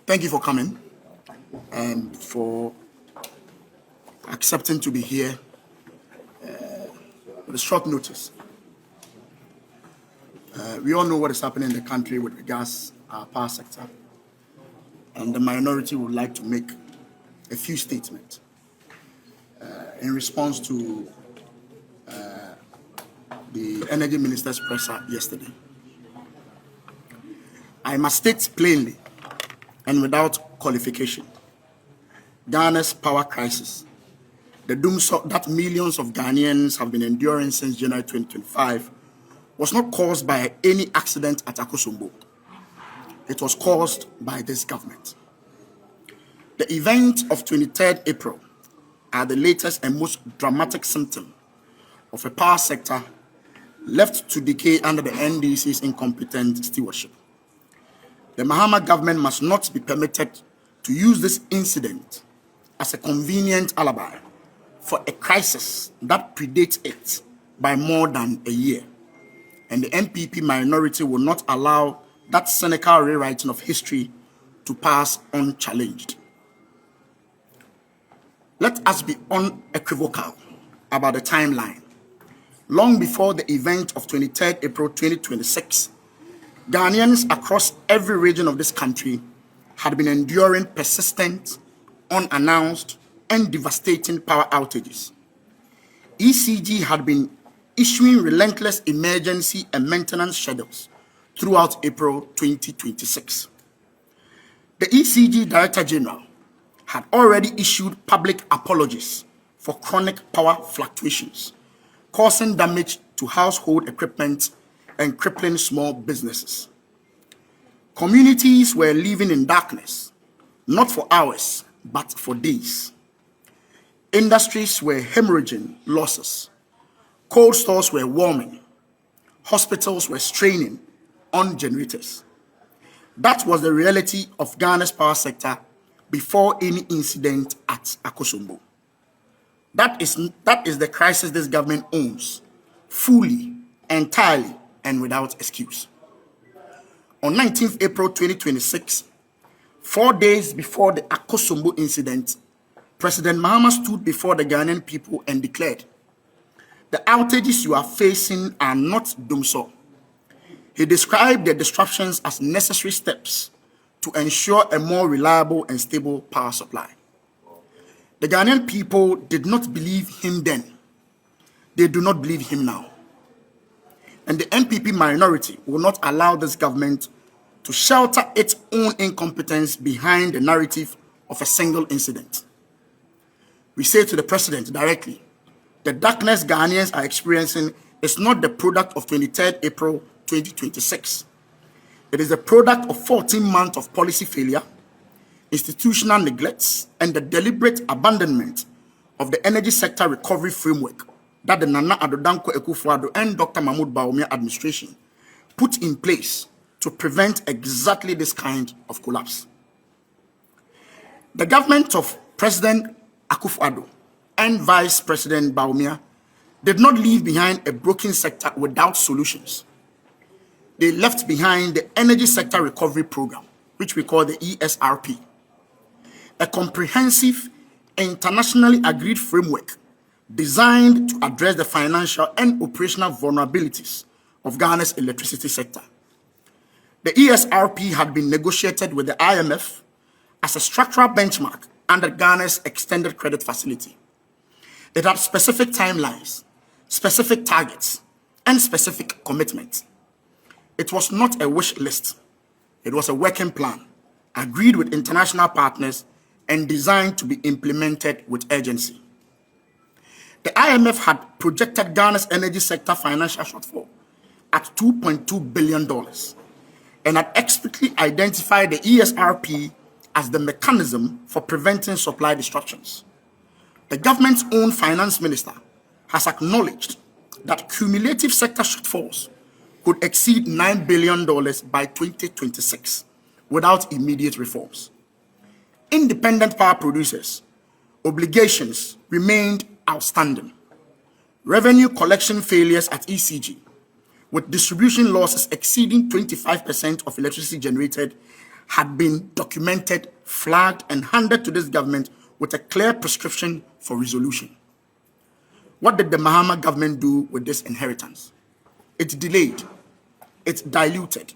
Thank you for coming and for accepting to be here with a short notice. We all know what is happening in the country with regards to our power sector, and the minority would like to make a few statements in response to the Energy Minister's presser yesterday. I must state plainly and without qualification, Ghana's power crisis, the Dumsor that millions of Ghanaians have been enduring since January 2025, was not caused by any accident at Akosombo. It was caused by this government. The event of 23rd April are the latest and most dramatic symptom of a power sector left to decay under the NDC's incompetent stewardship. The Mahama government must not be permitted to use this incident as a convenient alibi for a crisis that predates it by more than a year. And the MPP minority will not allow that cynical rewriting of history to pass unchallenged. Let us be unequivocal about the timeline. Long before the event of 23rd April 2026, Ghanaians across every region of this country had been enduring persistent, unannounced, and devastating power outages. ECG had been issuing relentless emergency and maintenance schedules throughout April 2026. The ECG Director General had already issued public apologies for chronic power fluctuations, causing damage to household equipment and crippling small businesses. Communities were living in darkness, not for hours, but for days. Industries were hemorrhaging losses. Cold stores were warming. Hospitals were straining on generators. That was the reality of Ghana's power sector before any incident at Akosombo. That is the crisis this government owns, fully, entirely, and without excuse. On 19th April 2026, 4 days before the Akosombo incident, President Mahama stood before the Ghanaian people and declared, "The outages you are facing are not Dumsor." He described the disruptions as necessary steps to ensure a more reliable and stable power supply. The Ghanaian people did not believe him then. They do not believe him now. And the NPP minority will not allow this government to shelter its own incompetence behind the narrative of a single incident. We say to the president directly, the darkness Ghanaians are experiencing is not the product of 23rd April 2026. It is the product of 14 months of policy failure, institutional neglects, and the deliberate abandonment of the energy sector recovery framework that the Nana Addo Dankwa Akufo-Addo and Dr. Mahmoud Bawumia administration put in place to prevent exactly this kind of collapse. The government of President Akufo-Addo and Vice President Bawumia did not leave behind a broken sector without solutions. They left behind the Energy Sector Recovery Program, which we call the ESRP, a comprehensive, internationally agreed framework designed to address the financial and operational vulnerabilities of Ghana's electricity sector. The ESRP had been negotiated with the IMF as a structural benchmark under Ghana's extended credit facility. It had specific timelines, specific targets, and specific commitments. It was not a wish list. It was a working plan, agreed with international partners and designed to be implemented with urgency. The IMF had projected Ghana's energy sector financial shortfall at $2.2 billion and had explicitly identified the ESRP as the mechanism for preventing supply disruptions. The government's own finance minister has acknowledged that cumulative sector shortfalls could exceed $9 billion by 2026 without immediate reforms. Independent power producers' obligations remained outstanding. Revenue collection failures at ECG, with distribution losses exceeding 25% of electricity generated, had been documented, flagged, and handed to this government with a clear prescription for resolution. What did the Mahama government do with this inheritance? It delayed, it diluted,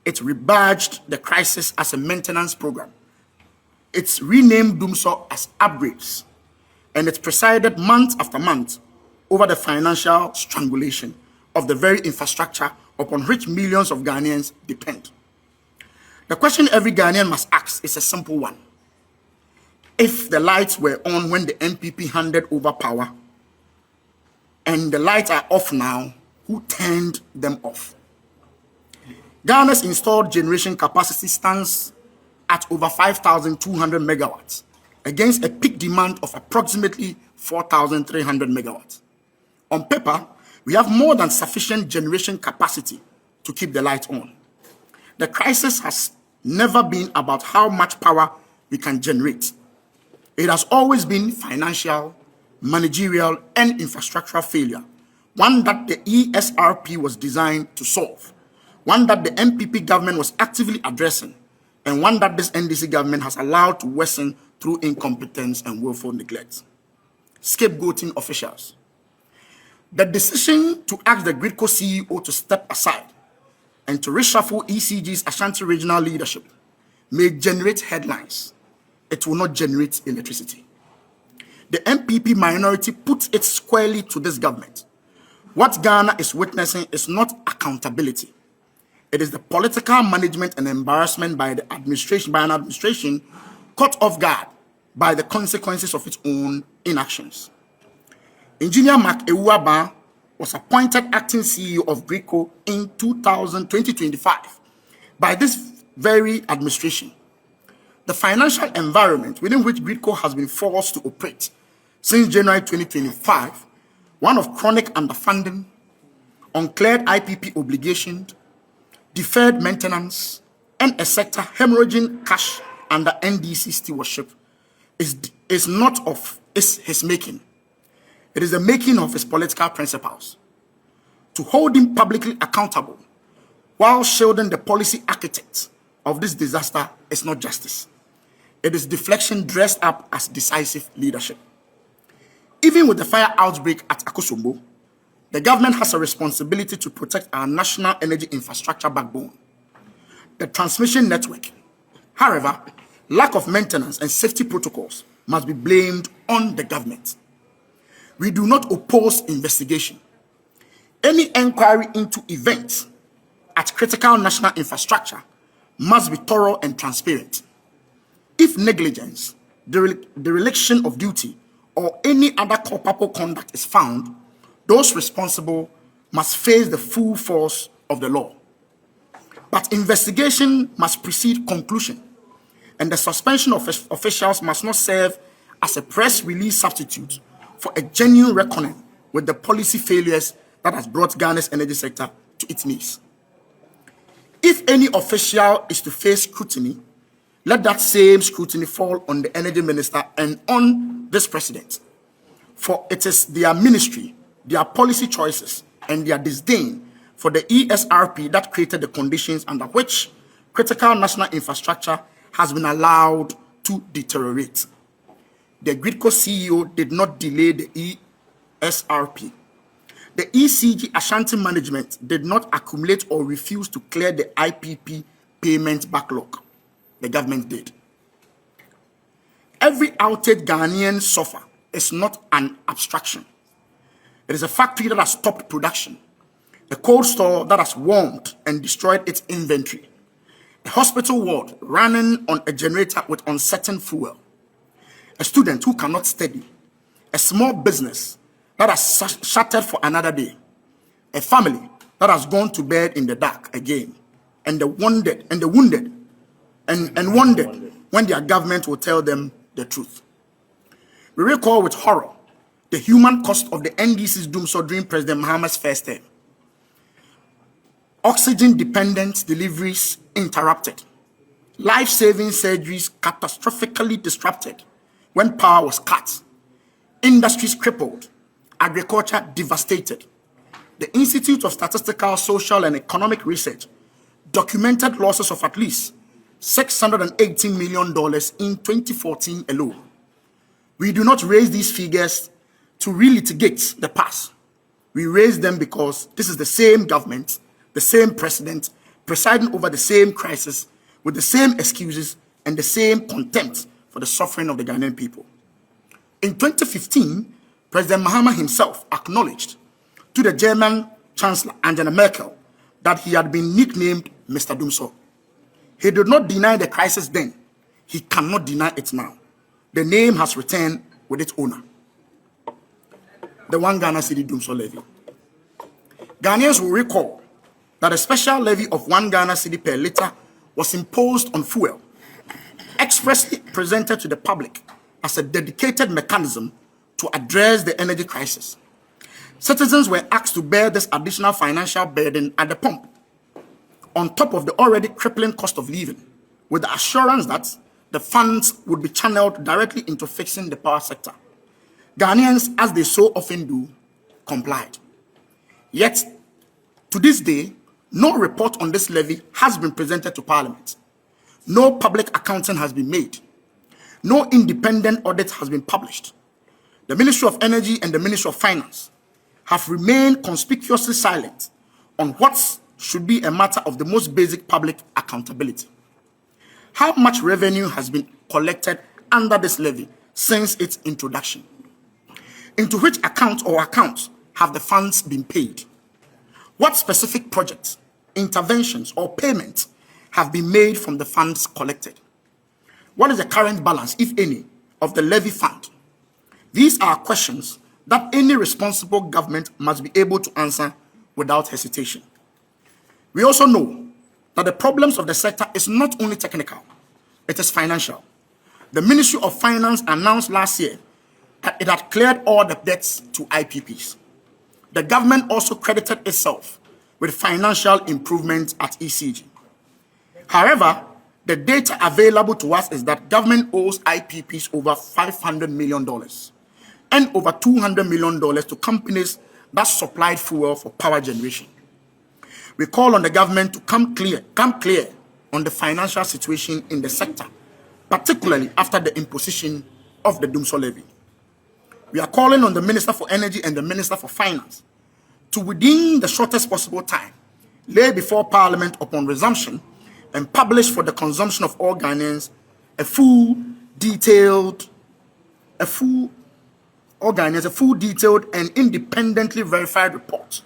it rebadged the crisis as a maintenance program. It's renamed Dumsor as upgrades, and it presided month after month over the financial strangulation of the very infrastructure upon which millions of Ghanaians depend. The question every Ghanaian must ask is a simple one. If the lights were on when the NPP handed over power, and the lights are off now, who turned them off? Ghana's installed generation capacity stands at over 5,200 megawatts against a peak demand of approximately 4,300 megawatts. On paper, we have more than sufficient generation capacity to keep the lights on. The crisis has never been about how much power we can generate. It has always been financial, managerial, and infrastructural failure, one that the ESRP was designed to solve, one that the MPP government was actively addressing, and one that this NDC government has allowed to worsen through incompetence and willful neglect. Scapegoating officials. The decision to ask the GRIDCO CEO to step aside and to reshuffle ECG's Ashanti regional leadership may generate headlines. It will not generate electricity. The MPP minority puts it squarely to this government. What Ghana is witnessing is not accountability. It is the political management and embarrassment by an administration caught off guard by the consequences of its own inactions. Engineer Mark Ewuaba was appointed acting CEO of GRIDCO in 2025 by this very administration. The financial environment within which GRIDCO has been forced to operate since January 2025, one of chronic underfunding, uncleared IPP obligations, deferred maintenance, and a sector hemorrhaging cash under NDC stewardship, is not of his making. It is the making of his political principles. To hold him publicly accountable while shielding the policy architects of this disaster is not justice. It is deflection dressed up as decisive leadership. Even with the fire outbreak at Akosombo, the government has a responsibility to protect our national energy infrastructure backbone, the transmission network. However, lack of maintenance and safety protocols must be blamed on the government. We do not oppose investigation. Any inquiry into events at critical national infrastructure must be thorough and transparent. If negligence, dereliction of duty, or any other culpable conduct is found, those responsible must face the full force of the law. But investigation must precede conclusion, and the suspension of officials must not serve as a press release substitute for a genuine reckoning with the policy failures that has brought Ghana's energy sector to its knees. If any official is to face scrutiny, let that same scrutiny fall on the energy minister and on this president. For it is their ministry, their policy choices, and their disdain for the ESRP that created the conditions under which critical national infrastructure has been allowed to deteriorate. The GRIDCO CEO did not delay the ESRP. The ECG Ashanti management did not accumulate or refuse to clear the IPP payment backlog. The government did. Every outage Ghanaians suffer is not an abstraction. It is a factory that has stopped production, a cold store that has warmed and destroyed its inventory, a hospital ward running on a generator with uncertain fuel, a student who cannot study, a small business that has shuttered for another day, a family that has gone to bed in the dark again, and the wounded and wondered when their government will tell them the truth. We recall with horror the human cost of the NDC's Dumsor during President Mahama's first term. Oxygen-dependent deliveries interrupted, life-saving surgeries catastrophically disrupted when power was cut, industries crippled, agriculture devastated. The Institute of Statistical, Social, and Economic Research documented losses of at least $618 million in 2014 alone. We do not raise these figures to relitigate the past. We raise them because this is the same government, the same president, presiding over the same crisis with the same excuses and the same contempt for the suffering of the Ghanaian people. In 2015, President Mahama himself acknowledged to the German Chancellor Angela Merkel that he had been nicknamed Mr. Dumsor. He did not deny the crisis then. He cannot deny it now. The name has returned with its owner. The 1 Ghana cedi Dumsor levy. Ghanaians will recall that a special levy of 1 Ghana cedi per litre was imposed on fuel, expressly presented to the public as a dedicated mechanism to address the energy crisis. Citizens were asked to bear this additional financial burden at the pump, on top of the already crippling cost of living, with the assurance that the funds would be channeled directly into fixing the power sector. Ghanaians, as they so often do, complied. Yet, to this day, no report on this levy has been presented to Parliament. No public accounting has been made. No independent audit has been published. The Ministry of Energy and the Ministry of Finance have remained conspicuously silent on what should be a matter of the most basic public accountability. How much revenue has been collected under this levy since its introduction? Into which account or accounts have the funds been paid? What specific projects, interventions, or payments have been made from the funds collected? What is the current balance, if any, of the levy fund? These are questions that any responsible government must be able to answer without hesitation. We also know that the problems of the sector is not only technical, it is financial. The Ministry of Finance announced last year that it had cleared all the debts to IPPs. The government also credited itself with financial improvements at ECG. However, the data available to us is that government owes IPPs over $500 million and over $200 million to companies that supplied fuel for power generation. We call on the government to come clear on the financial situation in the sector, particularly after the imposition of the Dumsor levy. We are calling on the Minister for Energy and the Minister for Finance to, within the shortest possible time, lay before Parliament upon resumption and publish for the consumption of all Ghanaians a full, detailed, and independently verified report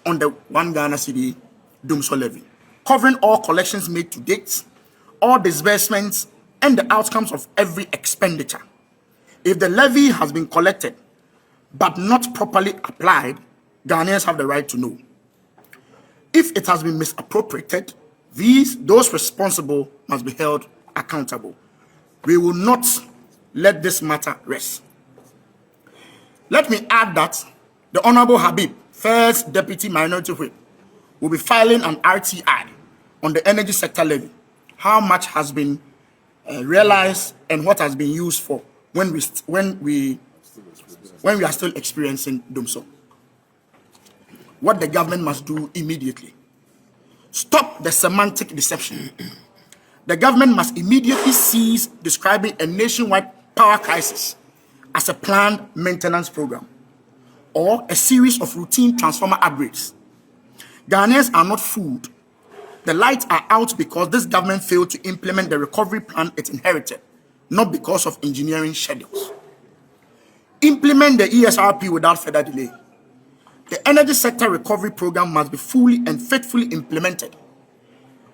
on the 1 Ghana cedi Dumsor levy, covering all collections made to date, all disbursements, and the outcomes of every expenditure. If the levy has been collected but not properly applied, Ghanaians have the right to know. If it has been misappropriated, those responsible must be held accountable. We will not let this matter rest. Let me add that the Honorable Habib, First Deputy Minority Whip, will be filing an RTI on the energy sector levy. How much has been realized and what has been used for when we are still experiencing Dumsor. What the government must do immediately: stop the semantic deception. The government must immediately cease describing a nationwide power crisis as a planned maintenance program or a series of routine transformer upgrades. Ghanaians are not fooled. The lights are out because this government failed to implement the recovery plan it inherited, not because of engineering schedules. Implement the ESRP without further delay. The energy sector recovery program must be fully and faithfully implemented,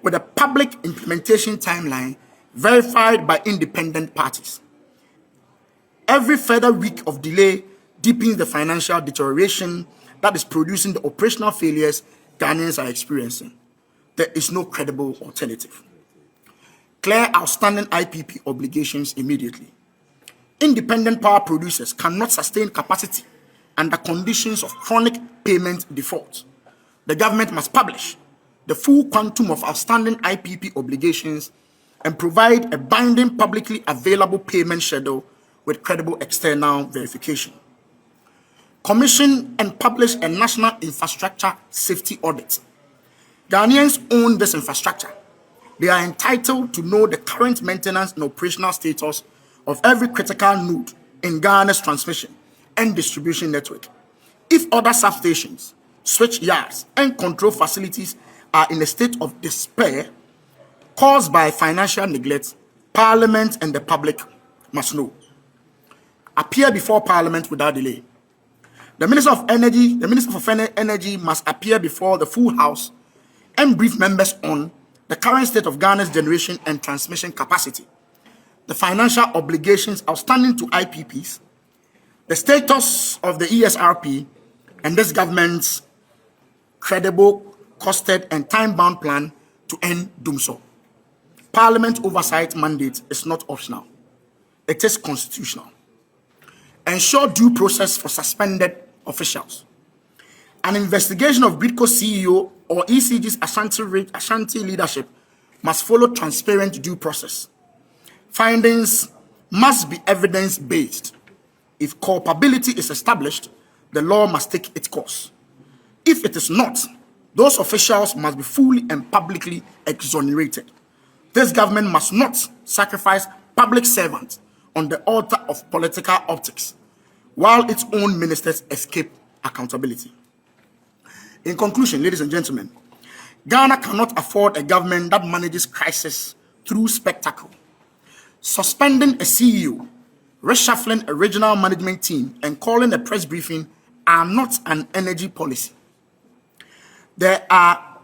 with a public implementation timeline verified by independent parties. Every further week of delay deepens the financial deterioration that is producing the operational failures Ghanaians are experiencing. There is no credible alternative. Clear outstanding IPP obligations immediately. Independent power producers cannot sustain capacity under conditions of chronic payment default. The government must publish the full quantum of outstanding IPP obligations and provide a binding publicly available payment schedule with credible external verification. Commission and publish a national infrastructure safety audit. Ghanaians own this infrastructure. They are entitled to know the current maintenance and operational status of every critical node in Ghana's transmission and distribution network. If other substations, switch yards, and control facilities are in a state of despair caused by financial neglect, Parliament and the public must know. Appear before Parliament without delay. The Minister of Energy must appear before the full House and brief members on the current state of Ghana's generation and transmission capacity, the financial obligations outstanding to IPPs, the status of the ESRP, and this government's credible, costed, and time-bound plan to end Dumsor. Parliament oversight mandate is not optional. It is constitutional. Ensure due process for suspended officials. An investigation of Bidco CEO or ECG's Ashanti leadership must follow transparent due process. Findings must be evidence-based. If culpability is established, the law must take its course. If it is not, those officials must be fully and publicly exonerated. This government must not sacrifice public servants on the altar of political optics, while its own ministers escape accountability. In conclusion, ladies and gentlemen, Ghana cannot afford a government that manages crisis through spectacle. Suspending a CEO, reshuffling a regional management team, and calling a press briefing are not an energy policy. They are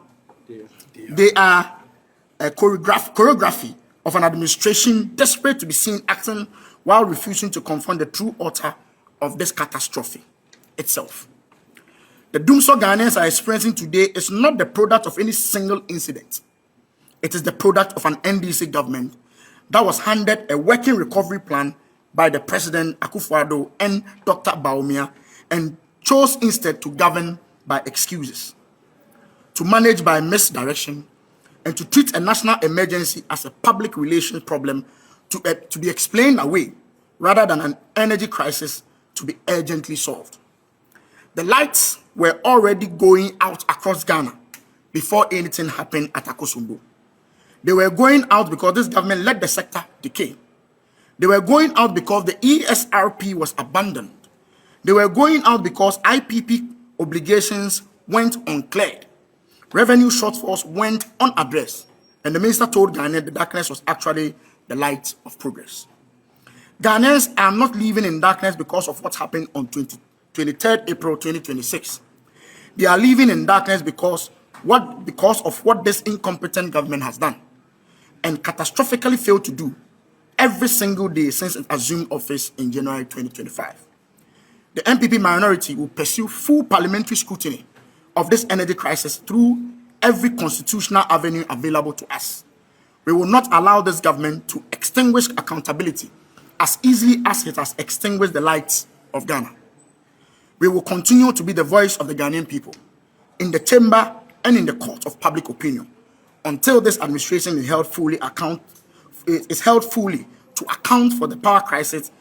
a choreography of an administration desperate to be seen acting while refusing to confront the true author of this catastrophe itself. The Dumsor Ghanaians are experiencing today is not the product of any single incident. It is the product of an NDC government that was handed a working recovery plan by the President Akufo-Addo and Dr. Bawumia and chose instead to govern by excuses, to manage by misdirection, and to treat a national emergency as a public relations problem to be explained away rather than an energy crisis to be urgently solved. The lights were already going out across Ghana before anything happened at Akosombo. They were going out because this government let the sector decay. They were going out because the ESRP was abandoned. They were going out because IPP obligations went uncleared. Revenue shortfalls went unaddressed. And the minister told Ghanaians the darkness was actually the light of progress. Ghanaians are not living in darkness because of what happened on 23rd April 2026. They are living in darkness because of what this incompetent government has done and catastrophically failed to do every single day since it assumed office in January 2025. The MPP minority will pursue full parliamentary scrutiny of this energy crisis through every constitutional avenue available to us. We will not allow this government to extinguish accountability as easily as it has extinguished the lights of Ghana. We will continue to be the voice of the Ghanaian people in the chamber and in the court of public opinion until this administration is held fully to account for the power crisis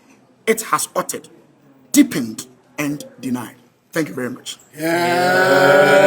it has uttered, deepened, and denied. Thank you very much. Yeah.